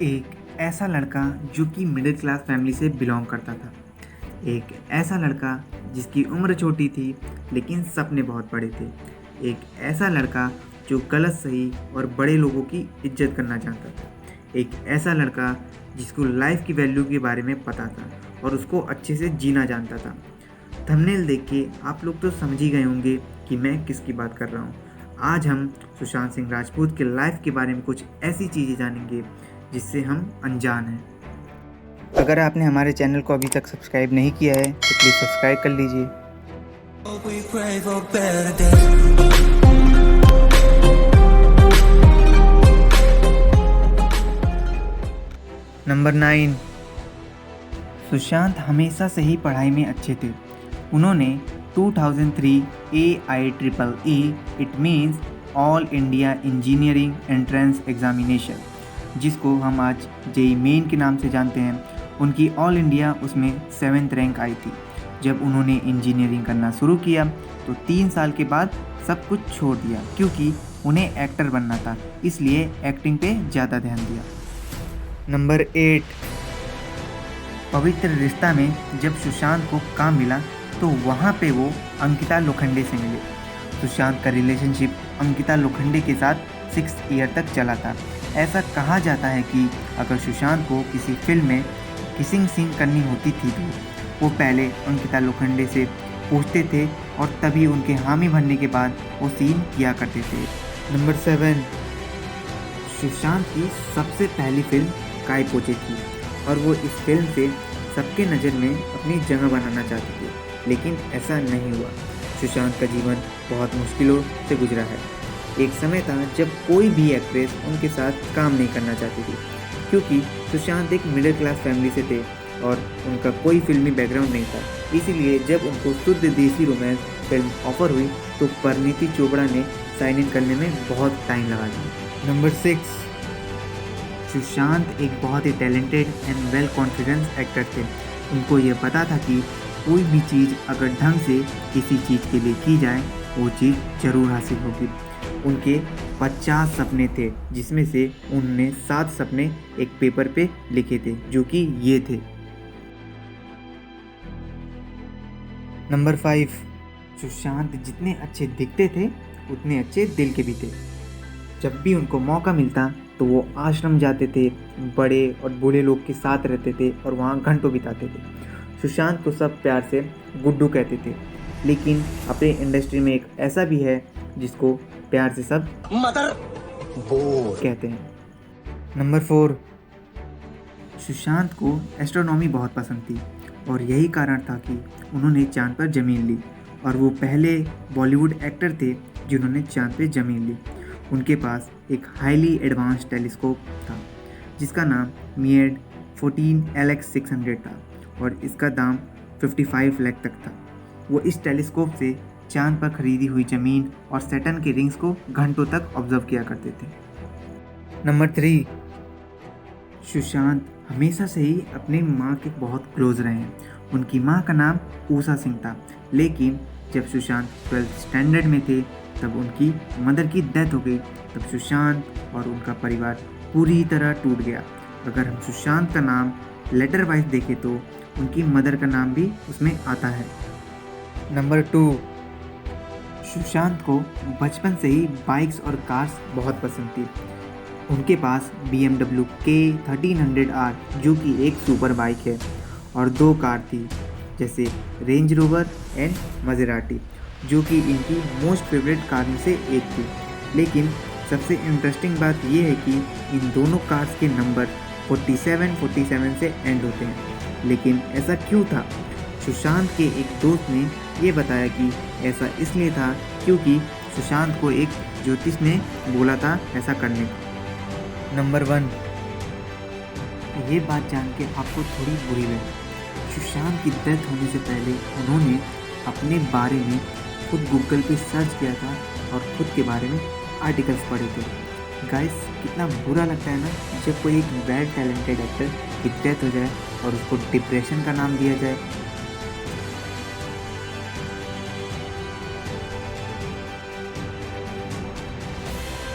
एक ऐसा लड़का जो कि मिडिल क्लास फैमिली से बिलोंग करता था। एक ऐसा लड़का जिसकी उम्र छोटी थी लेकिन सपने बहुत बड़े थे। एक ऐसा लड़का जो गलत सही और बड़े लोगों की इज्जत करना चाहता था। एक ऐसा लड़का जिसको लाइफ की वैल्यू के बारे में पता था और उसको अच्छे से जीना जानता था। थंबनेल देख के आप लोग तो समझ ही गए होंगे कि मैं किसकी बात कर रहा हूँ। आज हम सुशांत सिंह राजपूत के लाइफ के बारे में कुछ ऐसी चीज़ें जानेंगे जिससे हम अनजान हैं। अगर आपने हमारे चैनल को अभी तक सब्सक्राइब नहीं किया है तो प्लीज़ सब्सक्राइब कर लीजिए। नंबर 9, सुशांत हमेशा से ही पढ़ाई में अच्छे थे। उन्होंने 2003 AIEEE it means all India engineering entrance examination, जिसको हम आज जेई मेन के नाम से जानते हैं, उनकी ऑल इंडिया उसमें 7th रैंक आई थी। जब उन्होंने इंजीनियरिंग करना शुरू किया तो 3 साल के बाद सब कुछ छोड़ दिया क्योंकि उन्हें एक्टर बनना था, इसलिए एक्टिंग पे ज़्यादा ध्यान दिया। नंबर 8, पवित्र रिश्ता में जब सुशांत को काम मिला तो वहाँ पे वो अंकिता लोखंडे से मिले। सुशांत का रिलेशनशिप अंकिता लोखंडे के साथ 6 ईयर तक चला था। ऐसा कहा जाता है कि अगर सुशांत को किसी फिल्म में किसिंग सीन करनी होती थी तो वो पहले अंकिता लोखंडे से पूछते थे और तभी उनके हामी भरने के बाद वो सीन किया करते थे। नंबर 7, सुशांत की सबसे पहली फिल्म काय पोचे थी और वो इस फिल्म से सबके नज़र में अपनी जगह बनाना चाहते थे, लेकिन ऐसा नहीं हुआ। सुशांत का जीवन बहुत मुश्किलों से गुजरा है। एक समय था जब कोई भी एक्ट्रेस उनके साथ काम नहीं करना चाहती थी क्योंकि सुशांत एक मिडिल क्लास फैमिली से थे और उनका कोई फिल्मी बैकग्राउंड नहीं था। इसीलिए जब उनको शुद्ध देसी रोमांस फिल्म ऑफर हुई तो परिणीति चोपड़ा ने साइन इन करने में बहुत टाइम लगा दिया। नंबर 6, सुशांत एक बहुत ही talented and well confidence actor थे। उनको ये पता था कि कोई भी चीज़ अगर ढंग से किसी चीज़ के लिए की जाए वो चीज़ ज़रूर हासिल होगी। उनके 50 सपने थे जिसमें से उन्होंने 7 सपने एक पेपर पे लिखे थे जो कि ये थे। नंबर 5, सुशांत जितने अच्छे दिखते थे उतने अच्छे दिल के भी थे। जब भी उनको मौका मिलता तो वो आश्रम जाते थे, बड़े और बूढ़े लोग के साथ रहते थे और वहाँ घंटों बिताते थे। सुशांत को सब प्यार से गुड्डू कहते थे, लेकिन अपने इंडस्ट्री में एक ऐसा भी है जिसको प्यार से सब मदर कहते हैं। नंबर 4, सुशांत को एस्ट्रोनॉमी बहुत पसंद थी और यही कारण था कि उन्होंने चांद पर ज़मीन ली और वो पहले बॉलीवुड एक्टर थे जिन्होंने चांद पे ज़मीन ली। उनके पास एक हाईली एडवांस टेलीस्कोप था जिसका नाम मिएड 14LX600 था और इसका दाम 55 लाख तक था। वो इस टेलीस्कोप से चांद पर खरीदी हुई ज़मीन और सैटर्न के रिंग्स को घंटों तक ऑब्जर्व किया करते थे। नंबर 3, सुशांत हमेशा से ही अपनी माँ के बहुत क्लोज रहे हैं। उनकी माँ का नाम ऊषा सिंह था, लेकिन जब सुशांत 12th स्टैंडर्ड में थे तब उनकी मदर की डेथ हो गई। तब सुशांत और उनका परिवार पूरी तरह टूट गया। अगर हम सुशांत का नाम लेटर वाइज देखें तो उनकी मदर का नाम भी उसमें आता है। नंबर 2, सुशांत को बचपन से ही बाइक्स और कार्स बहुत पसंद थी। उनके पास BMW K1300R जो कि एक सुपर बाइक है और 2 कार थी जैसे रेंज रोवर एंड मजेराटी जो कि इनकी मोस्ट फेवरेट कार में से एक थी। लेकिन सबसे इंटरेस्टिंग बात यह है कि इन दोनों कार्स के नंबर 47 से एंड होते हैं। लेकिन ऐसा क्यों था? सुशांत के एक दोस्त ने ये बताया कि ऐसा इसलिए था क्योंकि सुशांत को एक ज्योतिष ने बोला था ऐसा करने को। नंबर 1, ये बात जान के आपको थोड़ी बुरी लगी। सुशांत की डेथ होने से पहले उन्होंने अपने बारे में खुद गूगल पे सर्च किया था और खुद के बारे में आर्टिकल्स पढ़े थे। गाइस, कितना बुरा लगता है ना जब कोई एक वेल टैलेंटेड एक्टर की डेथ हो जाए और उसको डिप्रेशन का नाम दिया जाए